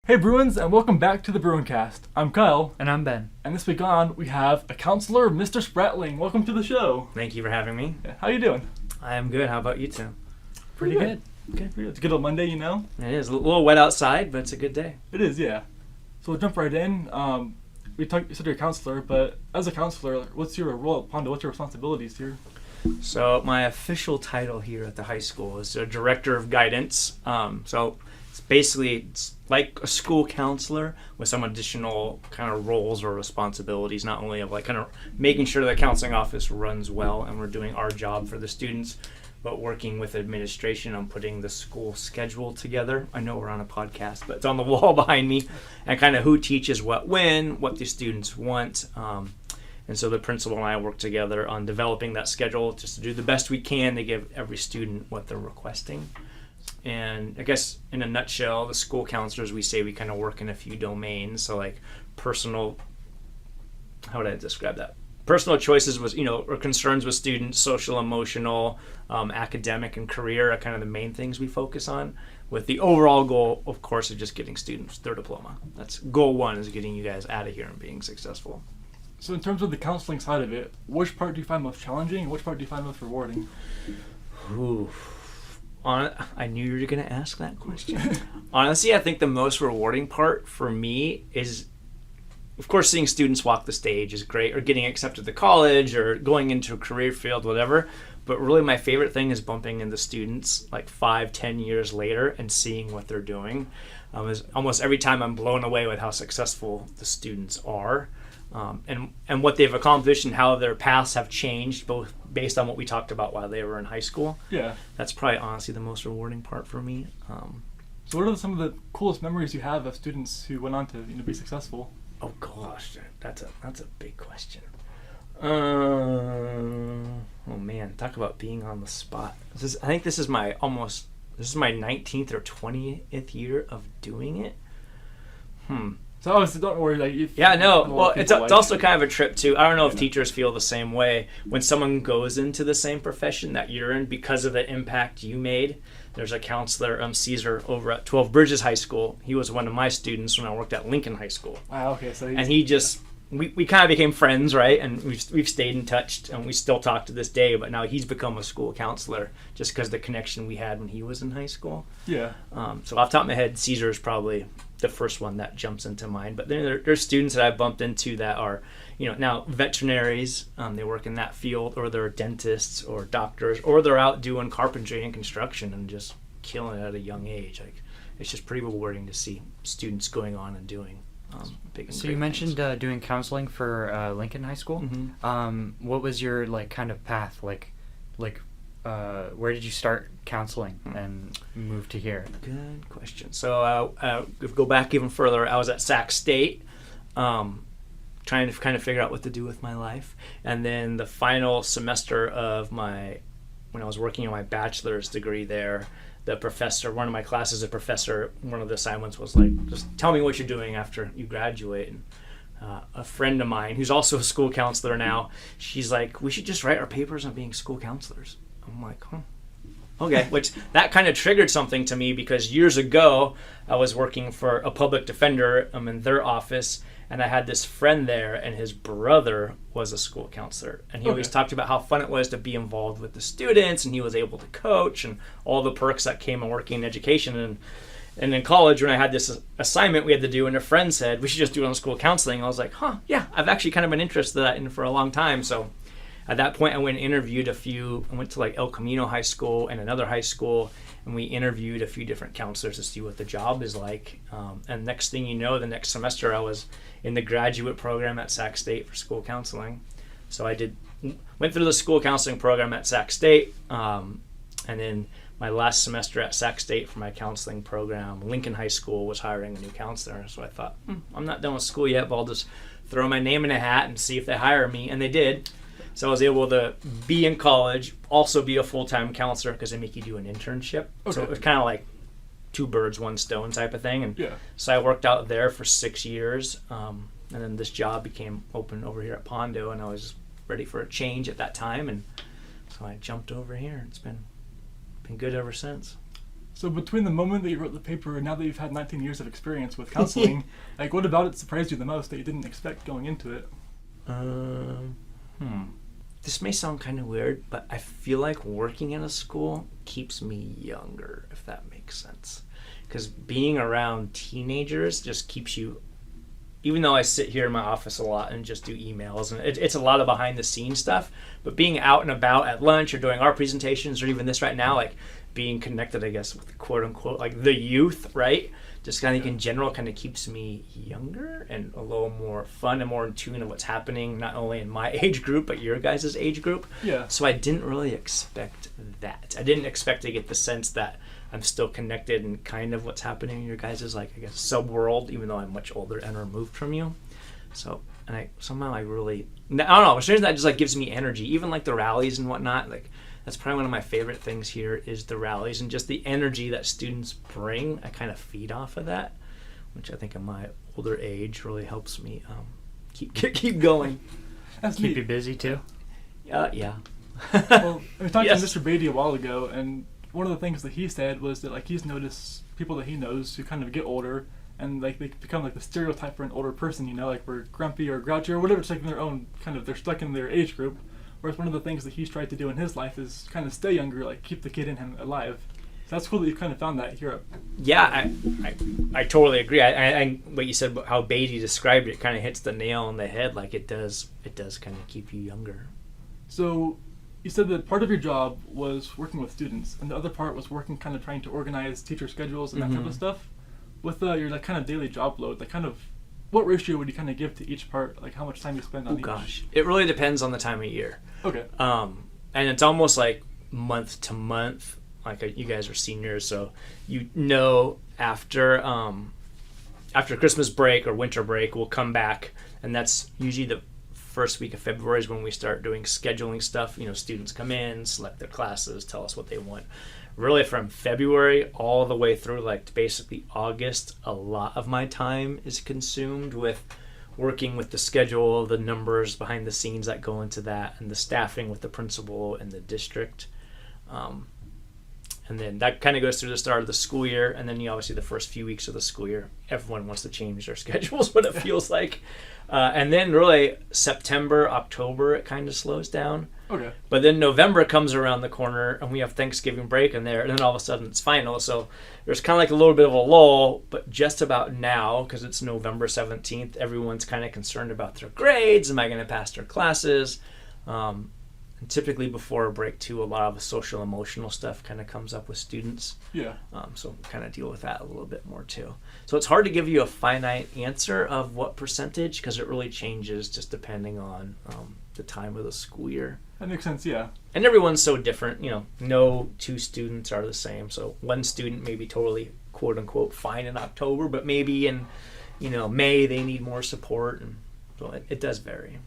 Hey Bruins, and welcome back to the BruinCast. I'm Kyle. And I'm Ben. And this week on, we have a counselor, Mr. Spratling. Welcome to the show. Thank you for having me. Yeah, how you doing? I am good. How about you two? Pretty good. It's a good old Monday, you know? It is. A little wet outside, but it's a good day. It is, yeah. So we'll jump right in. You said you're a counselor, but as a counselor, what's your role at Pondo? What's your responsibilities here? So my official title here at the high school is Director of Guidance. So it's like a school counselor with some additional kind of roles or responsibilities, not only of like kind of making sure the counseling office runs well and we're doing our job for the students, but working with administration on putting the school schedule together. I know we're on a podcast, but it's on the wall behind me, and kind of who teaches what when, what the students want. And so the principal and I work together on developing that schedule just to do the best we can to give every student what they're requesting. And I guess in a nutshell, the school counselors, we say we kind of work in a few domains. So like personal, how would I describe that? Personal choices was, or concerns with students, social, emotional, academic, and career are kind of the main things we focus on, with the overall goal, of course, of just getting students their diploma. That's goal one, is getting you guys out of here and being successful. So in terms of the counseling side of it, which part do you find most challenging and which part do you find most rewarding? Ooh. I knew you were going to ask that question. Honestly, I think the most rewarding part for me is, of course, seeing students walk the stage is great, or getting accepted to college, or going into a career field, whatever. But really my favorite thing is bumping into students like 5-10 years later and seeing what they're doing. Almost every time I'm blown away with how successful the students are. And what they've accomplished and how their paths have changed, both based on what we talked about while they were in high school. Yeah. That's probably honestly the most rewarding part for me. So what are some of the coolest memories you have of students who went on to be successful? Oh gosh, that's a big question. Oh man, talk about being on the spot. I think this is my 19th or 20th year of doing it. So obviously, don't worry. Well, it's also kind of a trip too. I don't know if teachers feel the same way when someone goes into the same profession that you're in because of the impact you made. There's a counselor, Caesar, over at 12 Bridges High School. He was one of my students when I worked at Lincoln High School. Wow. Okay. So and he just we kind of became friends, right? And we've stayed in touch, and we still talk to this day. But now he's become a school counselor just because the connection we had when he was in high school. Yeah. So off the top of my head, Caesar is probably the first one that jumps into mind. But then there's students that I've bumped into that are, now veterinaries. They work in that field, or they're dentists or doctors, or they're out doing carpentry and construction and just killing it at a young age. Like, it's just pretty rewarding to see students going on and doing big and So you mentioned doing counseling for Lincoln High School. Mm-hmm. What was your kind of path? Where did you start counseling and move to here? Good question. So if we go back even further, I was at Sac State, trying to kind of figure out what to do with my life. And then the final semester of when I was working on my bachelor's degree there, the professor, one of my classes, one of the assignments was like, just tell me what you're doing after you graduate. And a friend of mine, who's also a school counselor now, she's like, we should just write our papers on being school counselors. I'm like, okay, which that kind of triggered something to me, because years ago I was working for a public defender in their office, and I had this friend there, and his brother was a school counselor, and he always talked about how fun it was to be involved with the students, and he was able to coach and all the perks that came in working in education. And in college, when I had this assignment we had to do, and a friend said we should just do it on school counseling, I was like, yeah, I've actually kind of been interested in that for a long time. So at that point, I went and interviewed I went to like El Camino High School and another high school, and we interviewed a few different counselors to see what the job is like. And next thing you know, the next semester I was in the graduate program at Sac State for school counseling. So I went through the school counseling program at Sac State, and then my last semester at Sac State for my counseling program, Lincoln High School was hiring a new counselor. So I thought, I'm not done with school yet, but I'll just throw my name in a hat and see if they hire me. And they did. So I was able to be in college, also be a full-time counselor, because they make you do an internship. Okay. So it was kind of like two birds, one stone type of thing. And so I worked out there for 6 years. And then this job became open over here at Pondo, and I was ready for a change at that time. And so I jumped over here. It's been good ever since. So between the moment that you wrote the paper and now that you've had 19 years of experience with counseling, like what about it surprised you the most that you didn't expect going into it? This may sound kind of weird, but I feel like working in a school keeps me younger, if that makes sense. Because being around teenagers just keeps you, even though I sit here in my office a lot and just do emails, and it's a lot of behind the scenes stuff, but being out and about at lunch or doing our presentations or even this right now, like being connected, I guess, with quote unquote, like the youth, right? Just kind of in general kind of keeps me younger and a little more fun and more in tune of what's happening, not only in my age group, but your guys' age group. Yeah. So I didn't really expect that. I didn't expect to get the sense that I'm still connected and kind of what's happening in your guys' like, I guess, sub-world, even though I'm much older and removed from you. So, and I really, I don't know, strange that just like gives me energy, even like the rallies and whatnot. Like that's probably one of my favorite things here is the rallies and just the energy that students bring. I kind of feed off of that, which I think in my older age really helps me keep going. That's Keep neat. you busy too. Yeah. Well, we talked Yes. to Mr. Beatty a while ago, and one of the things that he said was that like he's noticed people that he knows who kind of get older and like they become like the stereotype for an older person, you know, like we're grumpy or grouchy or whatever, it's like in their own kind of, they're stuck in their age group. Whereas one of the things that he's tried to do in his life is kind of stay younger, like keep the kid in him alive. So that's cool that you kind of found that here. Yeah, I totally agree. I what you said about how Beatty described it kind of hits the nail on the head. Like it does kind of keep you younger. So you said that part of your job was working with students, and the other part was working kind of trying to organize teacher schedules and that type of stuff. With your like kind of daily job load, like kind of what ratio would you kind of give to each part? Like how much time you spend on each? Gosh, it really depends on the time of year. Okay. And it's almost like month to month. Like you guys are seniors, so you know after Christmas break or winter break, we'll come back, and that's usually the first week of February is when we start doing scheduling stuff. You know, students come in, select their classes, tell us what they want. Really from February all the way through like basically August, a lot of my time is consumed with working with the schedule, the numbers behind the scenes that go into that, and the staffing with the principal and the district. And then that kind of goes through the start of the school year, and then obviously the first few weeks of the school year, everyone wants to change their schedules, what it feels like. And then really September, October, it kind of slows down. Okay. But then November comes around the corner, and we have Thanksgiving break in there, and then all of a sudden it's final. So there's kind of like a little bit of a lull, but just about now, because it's November 17th, everyone's kind of concerned about their grades. Am I going to pass their classes? And typically before a break too, a lot of the social emotional stuff kind of comes up with students. Yeah. So kind of deal with that a little bit more too. So it's hard to give you a finite answer of what percentage because it really changes just depending on the time of the school year. That makes sense, yeah. And everyone's so different, you know, no two students are the same. So one student may be totally quote unquote fine in October, but maybe in, you know, May they need more support. And so it does vary.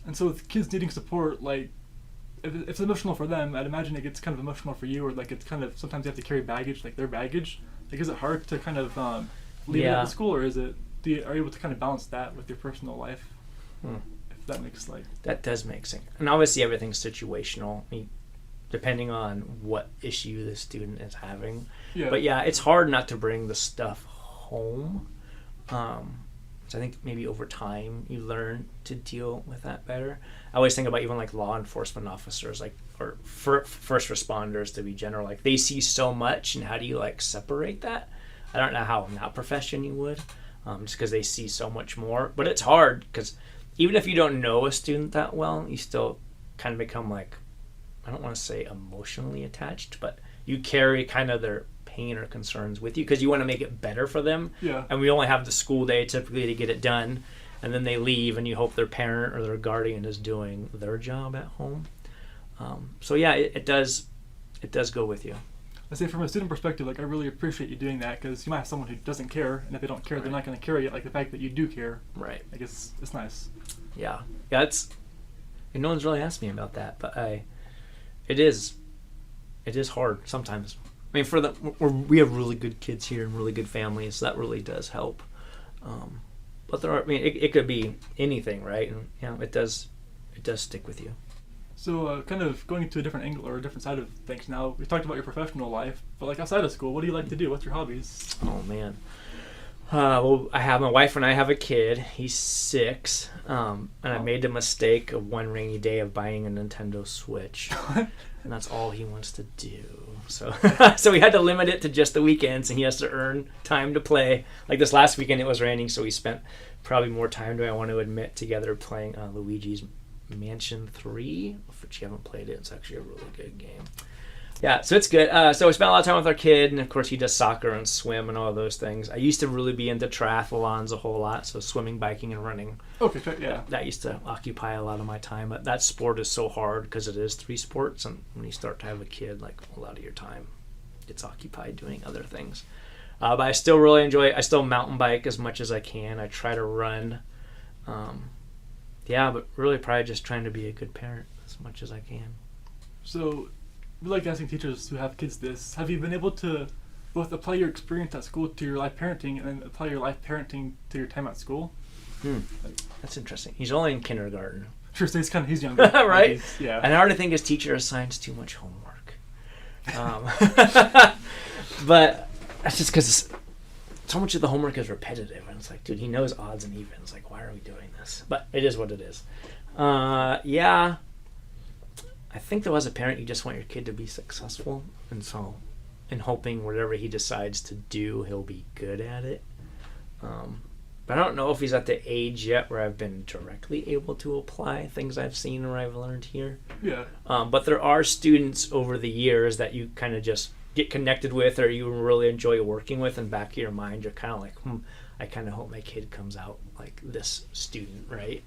And so with kids needing support, like, if it's emotional for them, I'd imagine it gets kind of emotional for you, or like it's kind of, sometimes you have to carry baggage, like their baggage. Like, is it hard to kind of leave it at the school, or is it, are you able to kind of balance that with your personal life? If that makes like... That does make sense. And obviously everything's situational, depending on what issue the student is having. Yeah. But yeah, it's hard not to bring the stuff home. So I think maybe over time you learn to deal with that better. I always think about even like law enforcement officers, like, or first responders to be general, like they see so much, and how do you like separate that? I don't know how in that profession you would, just because they see so much more. But it's hard because even if you don't know a student that well, you still kind of become like, I don't want to say emotionally attached, but you carry kind of their pain or concerns with you because you want to make it better for them. Yeah. And we only have the school day typically to get it done, and then they leave, and you hope their parent or their guardian is doing their job at home. So yeah, it does go with you. I say from a student perspective, like I really appreciate you doing that, because you might have someone who doesn't care, and if they don't care, they're not going to carry it. Like the fact that you do care, Right. I guess it's nice. Yeah. It's, and no one's really asked me about that, but it is hard sometimes. I mean, we have really good kids here and really good families, so that really does help. But there are, I mean, it could be anything, right? And it does stick with you. So, kind of going to a different angle or a different side of things now, we talked about your professional life, but like outside of school, what do you like to do? What's your hobbies? Oh, man. Well, I have my wife and I have a kid. He's 6. And I made the mistake of one rainy day of buying a Nintendo Switch. And that's all he wants to do. So so we had to limit it to just the weekends, and he has to earn time to play. Like this last weekend, it was raining, so we spent probably more time, do I want to admit, together playing Luigi's Mansion 3. If you haven't played it, it's actually a really good game. Yeah, so it's good. So we spent a lot of time with our kid, and of course he does soccer and swim and all those things. I used to really be into triathlons a whole lot, so swimming, biking, and running. Okay, yeah. That used to occupy a lot of my time. But that sport is so hard because it is 3 sports, and when you start to have a kid, like a lot of your time gets occupied doing other things. But I still really enjoy it. I still mountain bike as much as I can. I try to run. Yeah, but really probably just trying to be a good parent as much as I can. So, we like asking teachers who have kids this. Have you been able to both apply your experience at school to your life parenting and then apply your life parenting to your time at school? That's interesting. He's only in kindergarten. Sure, so he's younger. Right? Yeah. And I already think his teacher assigns too much homework. But that's just because so much of the homework is repetitive. And it's like, dude, he knows odds and evens. Like, why are we doing this? But it is what it is. Yeah. I think though as a parent you just want your kid to be successful, and so in hoping whatever he decides to do he'll be good at it. But I don't know if he's at the age yet where I've been directly able to apply things I've seen or I've learned here. Yeah. But there are students over the years that you kind of just get connected with or you really enjoy working with, and back of your mind you're kind of like, I kind of hope my kid comes out like this student, right?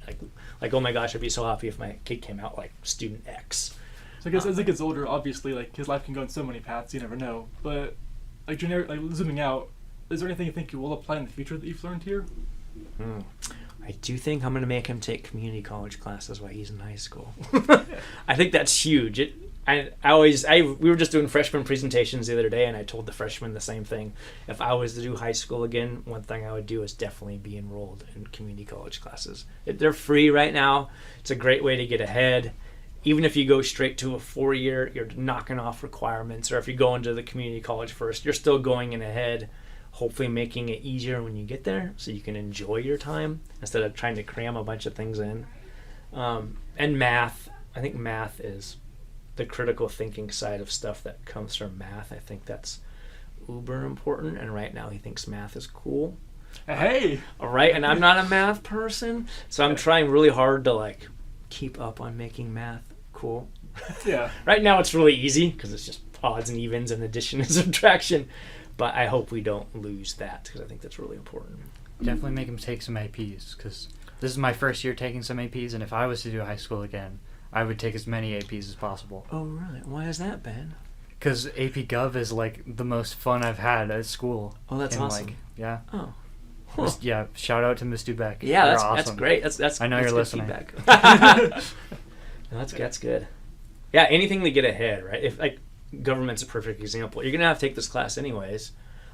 Like, oh my gosh, I'd be so happy if my kid came out like student X. So I guess as he gets older, obviously, like his life can go in so many paths. You never know. But like zooming out, is there anything you think you will apply in the future that you've learned here? I do think I'm going to make him take community college classes while he's in high school. I think that's huge. We were just doing freshman presentations the other day, and I told the freshmen the same thing. If I was to do high school again, one thing I would do is definitely be enrolled in community college classes. They're free right now. It's a great way to get ahead. Even if you go straight to a 4-year, you're knocking off requirements, or if you go into the community college first, you're still going in ahead, hopefully making it easier when you get there so you can enjoy your time instead of trying to cram a bunch of things in. And math. I think math is the critical thinking side of stuff that comes from math. I think that's uber important, and right now he thinks math is cool. Hey! All right, and I'm not a math person, so I'm trying really hard to like keep up on making math cool. Yeah. Right now it's really easy because it's just odds and evens and addition and subtraction, but I hope we don't lose that because I think that's really important. Definitely make him take some APs, because this is my first year taking some APs, and if I was to do high school again, I would take as many APs as possible. Oh, really? Why is that, Ben? Because AP Gov is like the most fun I've had at school. Oh, that's and, awesome. Like, yeah. Oh. Yeah, shout out to Miss Dubeck. Yeah, You're that's awesome. great. That's I know that's you're good listening. feedback. No, that's good. Yeah, anything to get ahead, right? If like government's a perfect example. You're gonna have to take this class anyways.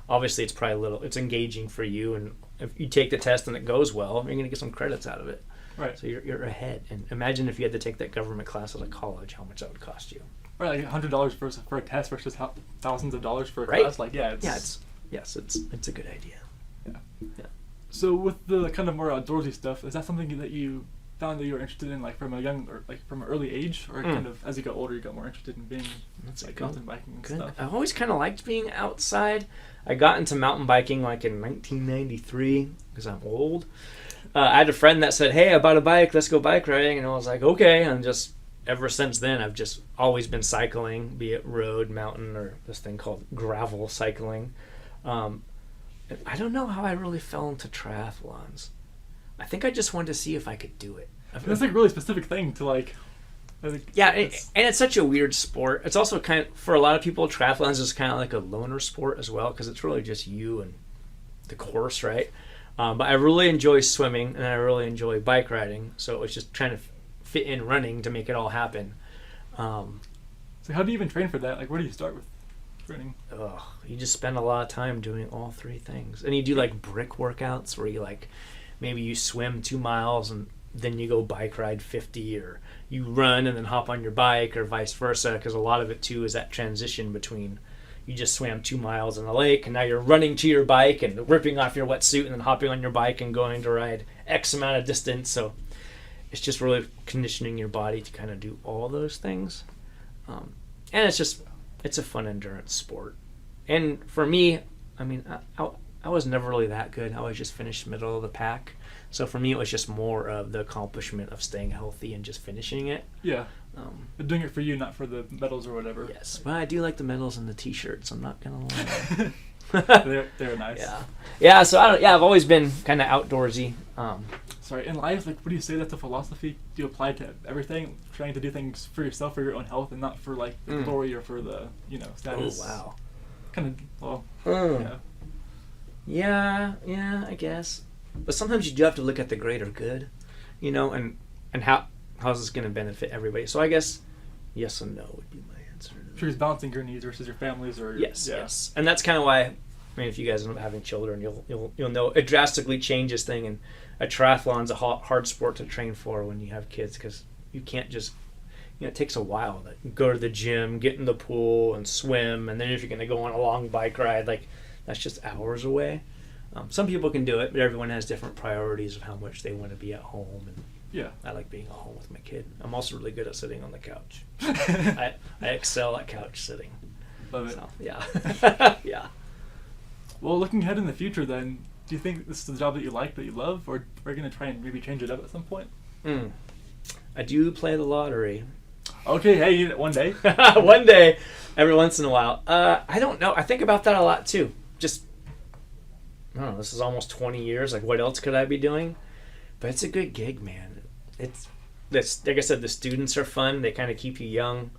Obviously, it's probably it's engaging for you, and if you take the test and it goes well, you're gonna get some credits out of it. Right. So you're ahead. And imagine if you had to take that government class at a college, how much that would cost you. Right, like $100 for a test versus thousands of dollars for a Right? class. Like, it's it's a good idea. Yeah. So with the kind of more outdoorsy stuff, is that something that you found that you were interested in, like from an early age, or kind of as you got older, you got more interested in being like mountain biking and stuff? I've always kind of liked being outside. I got into mountain biking like in 1993 because I'm old. I had a friend that said, "Hey, I bought a bike. Let's go bike riding," and I was like, "Okay." And just ever since then, I've just always been cycling, be it road, mountain, or this thing called gravel cycling. I don't know how I really fell into triathlons. I think I just wanted to see if I could do it. That's like a really specific thing to like. Yeah, and it's such a weird sport. It's also kind of, for a lot of people, triathlons is kind of like a loner sport as well, because it's really just you and the course, right? But I really enjoy swimming, and I really enjoy bike riding, so it was just trying to fit in running to make it all happen. So how do you even train for that? Like, where do you start with running? You just spend a lot of time doing all 3 things. And you do like brick workouts where you like, maybe you swim 2 miles and then you go bike ride 50, or you run and then hop on your bike, or vice versa, because a lot of it too is that transition between you just swam 2 miles in a lake and now you're running to your bike and ripping off your wetsuit and then hopping on your bike and going to ride X amount of distance. So it's just really conditioning your body to kind of do all those things. And it's a fun endurance sport. And for me, I mean, I was never really that good. I always just finished middle of the pack. So for me, it was just more of the accomplishment of staying healthy and just finishing it. Yeah. But doing it for you, not for the medals or whatever. Yes, but I do like the medals and the T-shirts. I'm not gonna lie. they're nice. Yeah. So I've always been kind of outdoorsy. Sorry, in life, like, what do you say that's a philosophy you apply to everything? Trying to do things for yourself, for your own health, and not for like glory or for the status. Oh wow. Kind of yeah. Yeah, I guess. But sometimes you do have to look at the greater good, and how's this going to benefit everybody. So I guess yes and no would be my answer. Sure, it's balancing your needs versus your family's or yes. And that's kind of why, I mean, if you guys end up having children, you'll know it drastically changes thing. And a triathlon's a hard sport to train for when you have kids, because you can't just, it takes a while to go to the gym, get in the pool and swim, and then if you're going to go on a long bike ride, like that's just hours away. Some people can do it, but everyone has different priorities of how much they want to be at home. And yeah, I like being at home with my kid. I'm also really good at sitting on the couch. I excel at couch sitting. Love it. So, yeah. Yeah. Well, looking ahead in the future, then, do you think this is the job that you like, that you love, or are you going to try and maybe change it up at some point? I do play the lottery. Okay, hey, one day. One day, every once in a while. I don't know. I think about that a lot too. Just, I don't know, this is almost 20 years. Like, what else could I be doing? But it's a good gig, man. It's like I said, the students are fun. They kind of keep you young.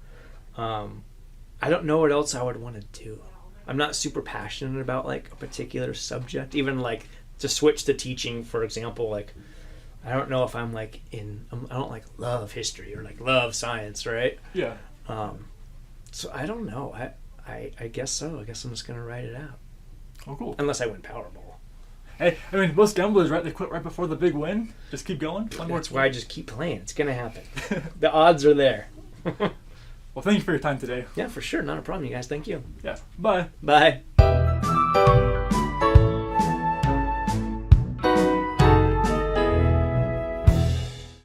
I don't know what else I would want to do. I'm not super passionate about like a particular subject. Even like to switch to teaching, for example, like I don't know if I'm like I don't like love history or like love science, right? Yeah. So I don't know. I guess so. I guess I'm just gonna write it out. Oh, cool. Unless I win Powerball. Hey, I mean, most gamblers, right? They quit right before the big win. Just keep going. That's why I just keep playing. It's gonna happen. The odds are there. Well, thank you for your time today. Yeah, for sure. Not a problem, you guys. Thank you. Yeah. Bye. Bye.